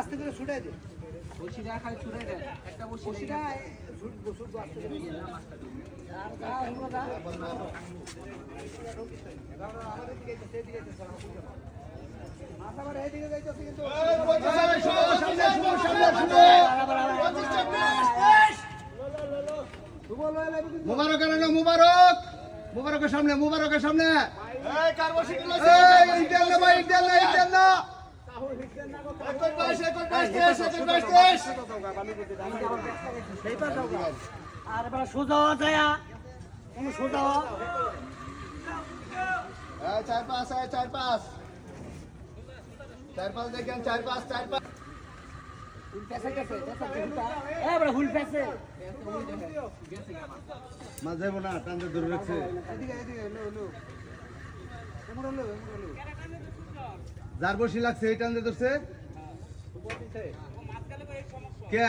আস্তে করে ছুটাই দে বসিটা খালি ছুটাই দেন একটা বসিটা মুবারক আনো মুবারক মুবারকের সামনে মুবারকের সামনে সোজা যায় সোজা 4-5 দেখেন 4-5 মাছ যাবো না টানতে ধরে রাখছে যার বসি লাগছে এই টানতে ধরছে কে